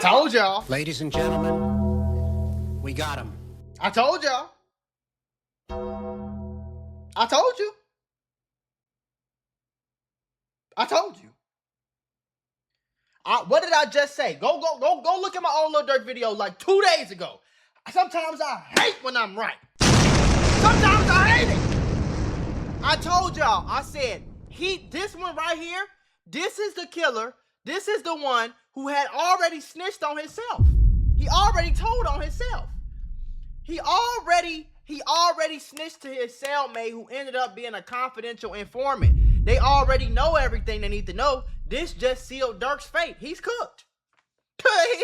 told y'all. Ladies and gentlemen, we got him. I told y'all. I told you. I told you. What did I just say? Go look at my old Lil Durk video like 2 days ago. Sometimes I hate when I'm right. Sometimes I hate it. I told y'all. I said, this one right here, this is the killer. This is the one who had already snitched on himself. He already told on himself. He already snitched to his cellmate who ended up being a confidential informant. They already know everything they need to know. This just sealed Durk's fate. He's cooked.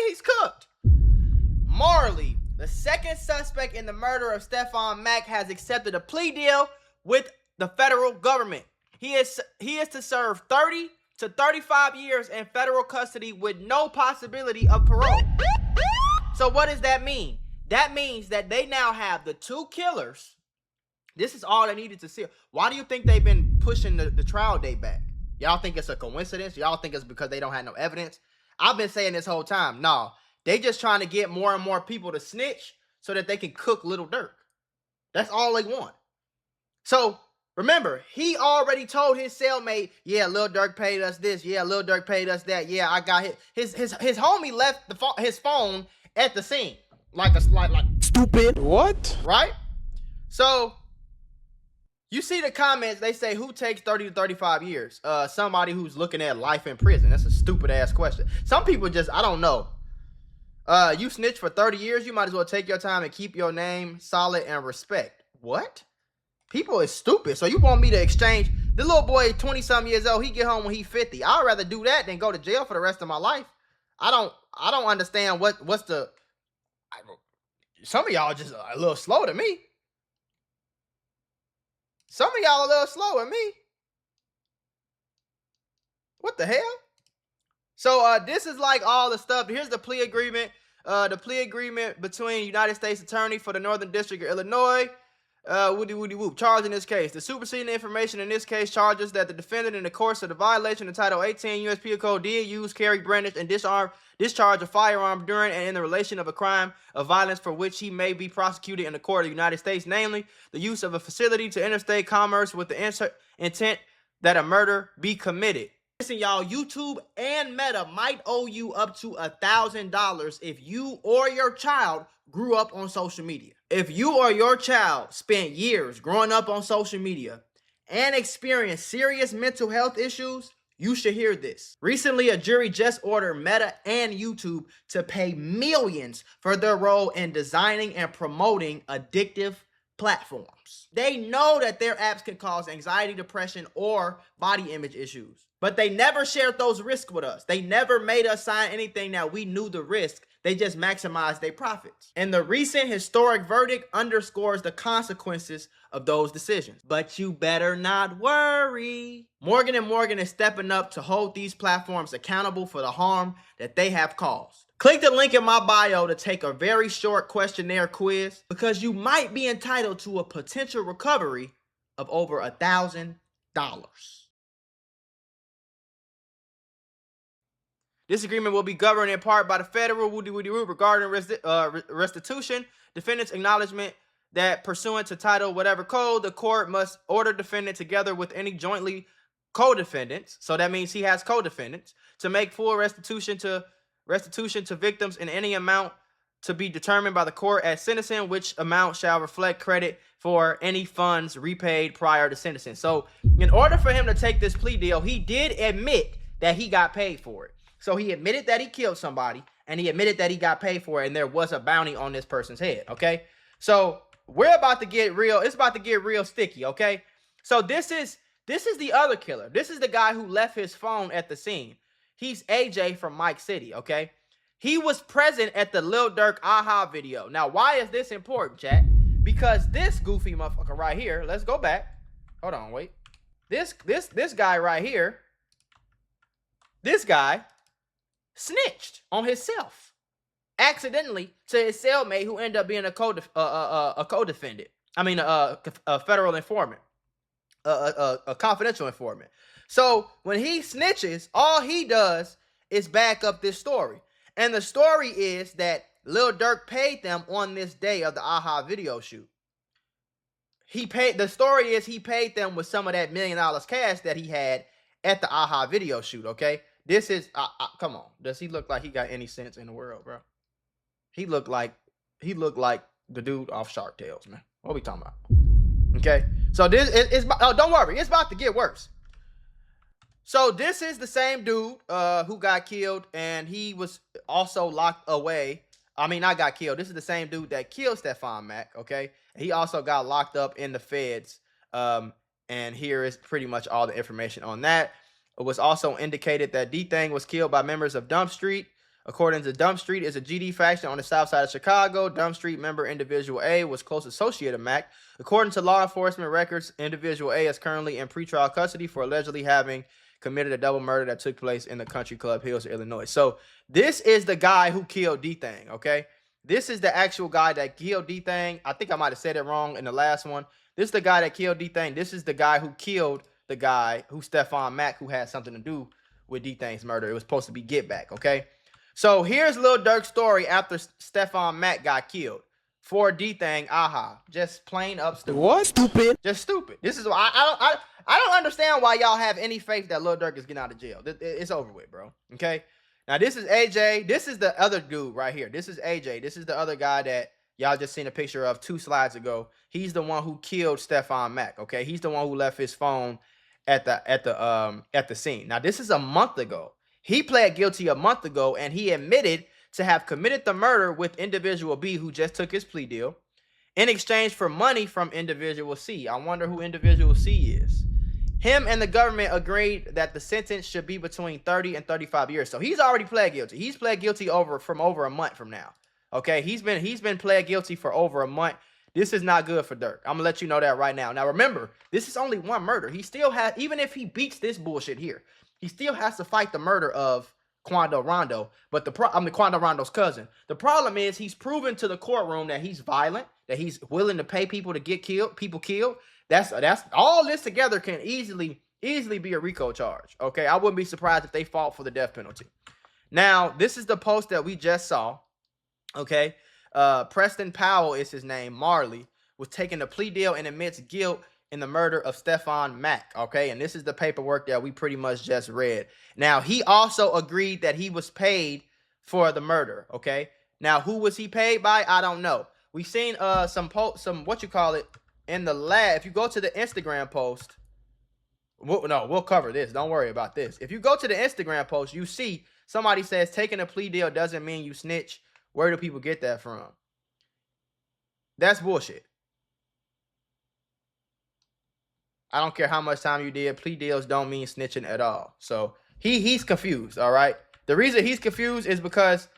He's cooked. Morally, the second suspect in the murder of Stephon Mack has accepted a plea deal with the federal government. He is to serve 30 to 35 years in federal custody with no possibility of parole. So what does that mean? That means that they now have the two killers. This is all they needed to see. Why do you think they've been pushing the trial date back? Y'all think it's a coincidence? Y'all think it's because they don't have no evidence? I've been saying this whole time. No, they just trying to get more and more people to snitch so that they can cook Lil Durk. That's all they want. So remember, he already told his cellmate, yeah, Lil Durk paid us this. Yeah, Lil Durk paid us that. Yeah, I got his homie left his phone at the scene. Like Stupid. What? Right? So you see the comments, they say, who takes 30 to 35 years? Somebody who's looking at life in prison. That's a stupid ass question. Some people just, I don't know. You snitch for 30 years, you might as well take your time and keep your name solid and respect. What? People is stupid. So you want me to exchange the little boy 20-something years old, he get home when he 50. I'd rather do that than go to jail for the rest of my life. I don't understand what's the some of y'all just a little slow to me. Some of y'all a little slow at me. What the hell? So this is like all the stuff. Here's the plea agreement. The plea agreement between United States Attorney for the Northern District of Illinois. Charge in this case. The superseding information in this case charges that the defendant in the course of the violation of Title 18 U.S. Penal Code did use, carry, brandish, and discharge a firearm during and in the relation of a crime of violence for which he may be prosecuted in the court of the United States, namely the use of a facility to interstate commerce with the intent that a murder be committed. Listen, y'all, YouTube and Meta might owe you up to $1,000 if you or your child grew up on social media. If you or your child spent years growing up on social media and experienced serious mental health issues, you should hear this. Recently, a jury just ordered Meta and YouTube to pay millions for their role in designing and promoting addictive platforms. They know that their apps can cause anxiety, depression, or body image issues, but they never shared those risks with us. They never made us sign anything that we knew the risk. They just maximized their profits. And the recent historic verdict underscores the consequences of those decisions. But you better not worry. Morgan & Morgan is stepping up to hold these platforms accountable for the harm that they have caused. Click the link in my bio to take a very short questionnaire quiz because you might be entitled to a potential recovery of over $1,000. This agreement will be governed in part by the federal regarding restitution. Defendant's acknowledgement that pursuant to title whatever code, the court must order defendant together with any jointly co-defendants. So that means he has co-defendants to make full restitution to victims in any amount to be determined by the court at sentencing, which amount shall reflect credit for any funds repaid prior to sentencing. So in order for him to take this plea deal, he did admit that he got paid for it. So he admitted that he killed somebody, and he admitted that he got paid for it, and there was a bounty on this person's head, okay? So we're about to get real. It's about to get real sticky, okay? So this is the other killer. This is the guy who left his phone at the scene. He's AJ from Mike City, okay? He was present at the Lil Durk Aha video. Now, why is this important, chat? Because this goofy motherfucker right here, let's go back. Hold on, wait. This guy right here, this guy snitched on himself accidentally to his cellmate who ended up being a co-defendant. I mean, a federal informant, a confidential informant. So when he snitches, all he does is back up this story. And the story is that Lil Durk paid them on this day of the AHA video shoot. The story is he paid them with some of that $1 million cash that he had at the AHA video shoot, okay? This is, come on. Does he look like he got any sense in the world, bro? He looked like the dude off Shark Tales, man. What are we talking about? Okay? So this is, don't worry. It's about to get worse. So this is the same dude who got killed, and he was also locked away. I mean, not got killed. This is the same dude that killed Stephon Mack, okay? He also got locked up in the feds, and here is pretty much all the information on that. It was also indicated that D-Thang was killed by members of Dump Street. According to Dump Street, is a GD faction on the south side of Chicago. Dump Street member Individual A was close associate of Mack. According to law enforcement records, Individual A is currently in pretrial custody for allegedly having committed a double murder that took place in the Country Club Hills, Illinois. So this is the guy who killed D-Thang, okay? This is the actual guy that killed D-Thang. I think I might have said it wrong in the last one. This is the guy that killed D-Thang. This is the guy who killed the guy who Stephon Mack, who had something to do with D-Thang's murder. It was supposed to be Get Back, okay? So here's Lil Durk's story after Stephon Mack got killed. For D-Thang, AHA. Just plain up stupid. What? Stupid. Just stupid. This is why I don't understand why y'all have any faith that Lil Durk is getting out of jail. It's over with, bro. Okay? Now, this is AJ. This is the other dude right here. This is AJ. This is the other guy that y'all just seen a picture of 2 slides ago. He's the one who killed Stephon Mack, okay? He's the one who left his phone at the scene. Now, this is a month ago. He pled guilty a month ago, and he admitted to have committed the murder with Individual B, who just took his plea deal, in exchange for money from Individual C. I wonder who Individual C is. Him and the government agreed that the sentence should be between 30 and 35 years. So he's already pled guilty. He's pled guilty over a month from now. Okay, he's been pled guilty for over a month. This is not good for Durk. I'm gonna let you know that right now. Now remember, this is only one murder. He still has, even if he beats this bullshit here, he still has to fight the murder of Quando Rondo, but Quando Rondo's cousin. The problem is he's proven to the courtroom that he's violent, that he's willing to pay people to get people killed. That's all this together can easily be a RICO charge. Okay, I wouldn't be surprised if they fought for the death penalty. Now, this is the post that we just saw. Okay, Preston Powell is his name. Marley was taking a plea deal and admits guilt in the murder of Stephon Mack, okay? And this is the paperwork that we pretty much just read. Now, he also agreed that he was paid for the murder, okay? Now, who was he paid by? I don't know. We've seen some what you call it in the lab. If you go to the Instagram post, we'll cover this. Don't worry about this. If you go to the Instagram post, you see somebody says taking a plea deal doesn't mean you snitch. Where do people get that from? That's bullshit. I don't care how much time you did. Plea deals don't mean snitching at all. So he's confused, all right? The reason he's confused is because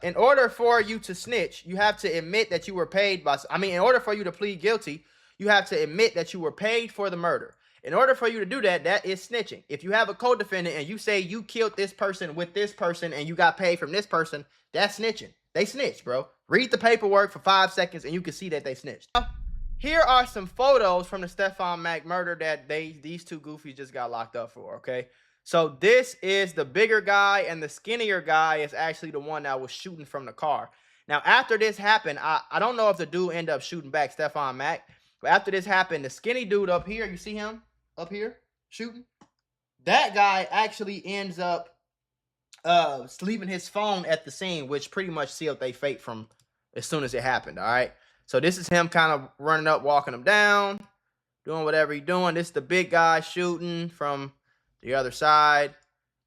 in order for you to snitch, you have to admit that you were paid by... in order for you to plead guilty, you have to admit that you were paid for the murder. In order for you to do that, that is snitching. If you have a co-defendant and you say you killed this person with this person and you got paid from this person, that's snitching. They snitched, bro. Read the paperwork for 5 seconds and you can see that they snitched. Here are some photos from the Stephon Mack murder that these 2 goofies just got locked up for, okay? So this is the bigger guy, and the skinnier guy is actually the one that was shooting from the car. Now, after this happened, I don't know if the dude ended up shooting back Stephon Mack, but after this happened, the skinny dude up here, you see him up here shooting? That guy actually ends up leaving his phone at the scene, which pretty much sealed their fate from as soon as it happened, all right? So this is him kind of running up, walking him down, doing whatever he's doing. This is the big guy shooting from the other side.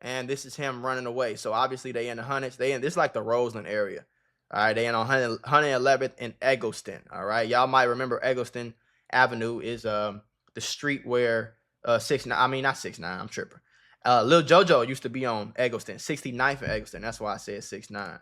And this is him running away. So obviously they in the hundreds. This is like the Roseland area. All right, they in on 111th and Eggleston. All right, y'all might remember Eggleston Avenue is the street where not 6ix9ine, I'm tripping. Lil JoJo used to be on Eggleston, 69th and Eggleston. That's why I said 6ix9ine.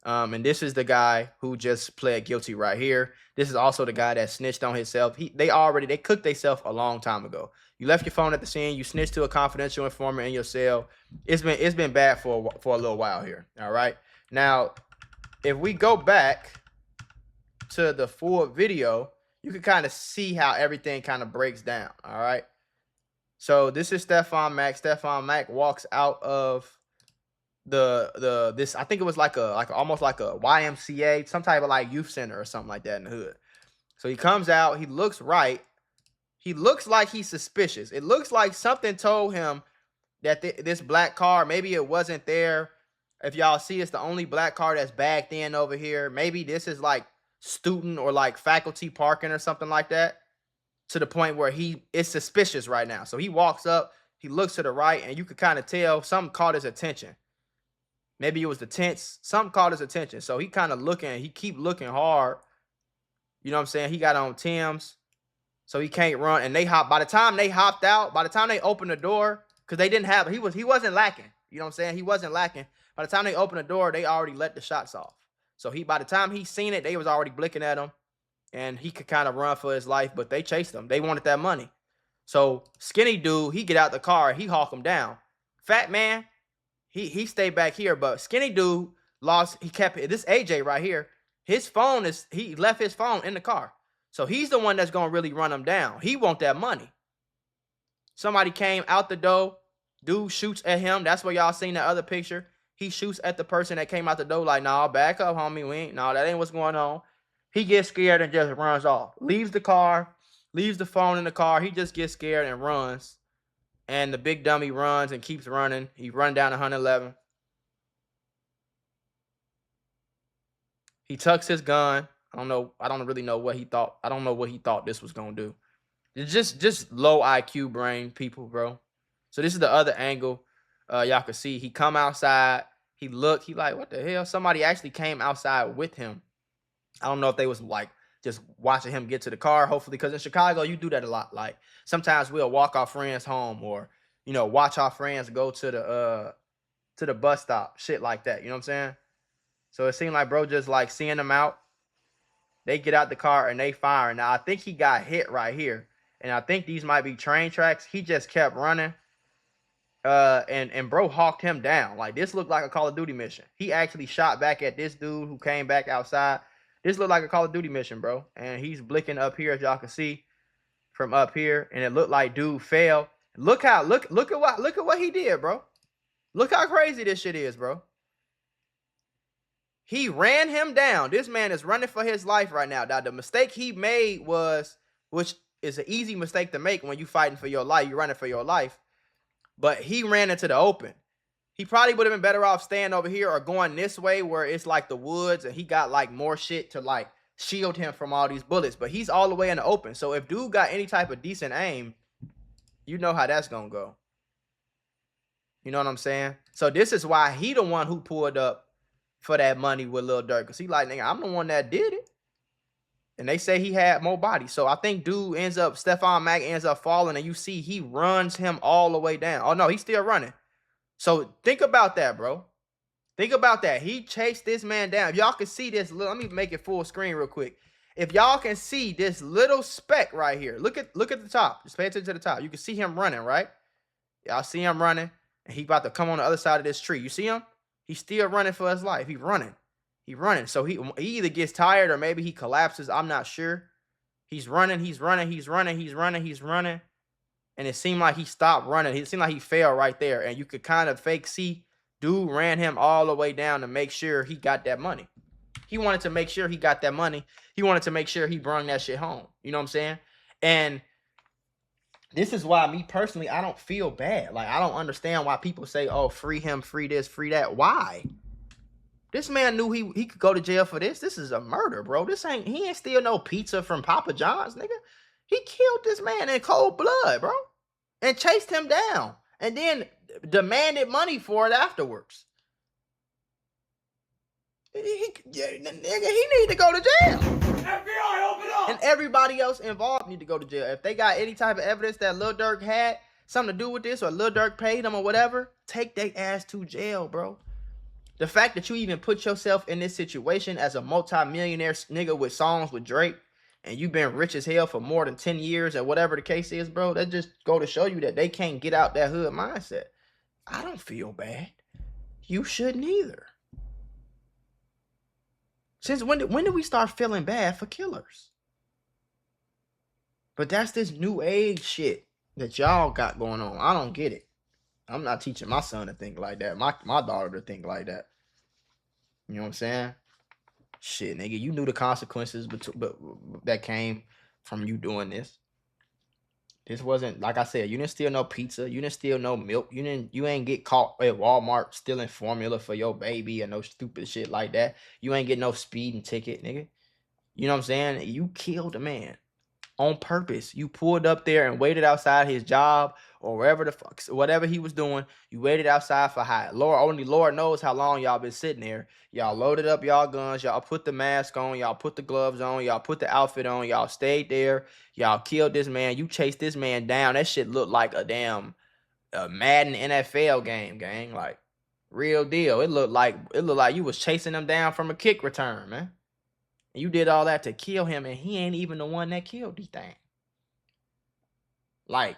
And this is the guy who just pled guilty right here. This is also the guy that snitched on himself. They cooked themselves a long time ago. You left your phone at the scene. You snitched to a confidential informant in your cell. It's been bad for a little while here. All right. Now, if we go back to the full video, you can kind of see how everything kind of breaks down. All right. So this is Stephon Mack. Stephon Mack walks out of this, I think it was like almost like a YMCA, some type of like youth center or something like that in the hood. So he comes out, he looks right. He looks like he's suspicious. It looks like something told him that this black car, maybe it wasn't there. If y'all see, it's the only black car that's bagged in over here. Maybe this is like student or like faculty parking or something like that, to the point where he is suspicious right now. So he walks up, he looks to the right, and you could kind of tell something caught his attention. Maybe it was the tents. Something caught his attention. So he kind of looking, he keep looking hard. You know what I'm saying? He got on Tim's, so he can't run. And by the time they hopped out, by the time they opened the door, because they didn't have, he wasn't lacking. You know what I'm saying? He wasn't lacking. By the time they opened the door, they already let the shots off. So by the time he seen it, they was already blinking at him, and he could kind of run for his life, but they chased him. They wanted that money. So skinny dude, he get out the car, he hawk him down. Fat man, he stayed back here, but skinny dude he kept this AJ right here. His phone he left his phone in the car. So he's the one that's going to really run him down. He want that money. Somebody came out the door. Dude shoots at him. That's where y'all seen that other picture. He shoots at the person that came out the door like, nah, back up, homie. Nah, that ain't what's going on. He gets scared and just runs off. Leaves the car. Leaves the phone in the car. He just gets scared and runs. And the big dummy runs and keeps running. He run down 111. He tucks his gun. I don't know. I don't really know what he thought. I don't know what he thought this was going to do. It's just low IQ brain people, bro. So this is the other angle. Y'all can see he come outside. He looked. He like, what the hell? Somebody actually came outside with him. I don't know if they was like just watching him get to the car, hopefully, because in Chicago, you do that a lot. Like sometimes we'll walk our friends home, or, you know, watch our friends go to the bus stop, shit like that. You know what I'm saying? So it seemed like bro just like seeing them out. They get out the car and they fire. Now I think he got hit right here. And I think these might be train tracks. He just kept running. And bro hawked him down. Like this looked like a Call of Duty mission. He actually shot back at this dude who came back outside. This looked like a Call of Duty mission, bro. And he's blinking up here, as y'all can see from up here. And it looked like dude fell. Look at what he did, bro. Look how crazy this shit is, bro. He ran him down. This man is running for his life right now. Now the mistake he made was, which is an easy mistake to make when you fighting for your life, you're running for your life. But he ran into the open. He probably would have been better off staying over here or going this way where it's like the woods and he got like more shit to like shield him from all these bullets. But he's all the way in the open. So if dude got any type of decent aim, you know how that's going to go. You know what I'm saying? So this is why he the one who pulled up for that money with Lil Durk. Because he like, nigga, I'm the one that did it. And they say he had more body. So I think dude Stephon Mack ends up falling, and you see he runs him all the way down. Oh, no, he's still running. So think about that, bro. Think about that. He chased this man down. If y'all can see this little, let me make it full screen real quick. If y'all can see this little speck right here, look at the top. Just pay attention to the top. You can see him running, right? Y'all see him running, and he about to come on the other side of this tree. You see him? He's still running for his life. He's running. He's running. So he either gets tired or maybe he collapses. I'm not sure. He's running. And it seemed like he stopped running. It seemed like he fell right there. And you could kind of fake see dude ran him all the way down to make sure he got that money. He wanted to make sure he got that money. He wanted to make sure he brought that shit home. You know what I'm saying? And this is why me personally, I don't feel bad. Like, I don't understand why people say, oh, free him, free this, free that. Why? This man knew he could go to jail for this. This is a murder, bro. He ain't steal no pizza from Papa John's, nigga. He killed this man in cold blood, bro. And chased him down. And then demanded money for it afterwards. Nigga, he need to go to jail. FBI, open up! And everybody else involved need to go to jail. If they got any type of evidence that Lil Durk had something to do with this, or Lil Durk paid them or whatever, take their ass to jail, bro. The fact that you even put yourself in this situation as a multi-millionaire nigga with songs with Drake, and you've been rich as hell for more than 10 years, and whatever the case is, bro, that just go to show you that they can't get out that hood mindset. I don't feel bad. You shouldn't either. Since when did we start feeling bad for killers? But that's this new age shit that y'all got going on. I don't get it. I'm not teaching my son to think like that. My daughter to think like that. You know what I'm saying? Shit, nigga, you knew the consequences, but that came from you doing this. This wasn't, like I said, you didn't steal no pizza, you didn't steal no milk, you ain't get caught at Walmart stealing formula for your baby or no stupid shit like that. You ain't get no speeding ticket, nigga. You know what I'm saying? You killed a man on purpose. You pulled up there and waited outside his job or wherever the fuck, whatever he was doing. You waited outside for only Lord knows how long y'all been sitting there. Y'all loaded up y'all guns. Y'all put the mask on. Y'all put the gloves on. Y'all put the outfit on. Y'all stayed there. Y'all killed this man. You chased this man down. That shit looked like a damn Madden NFL game, gang. Like, real deal. It looked like you was chasing him down from a kick return, man. And you did all that to kill him, and he ain't even the one that killed these things. Like,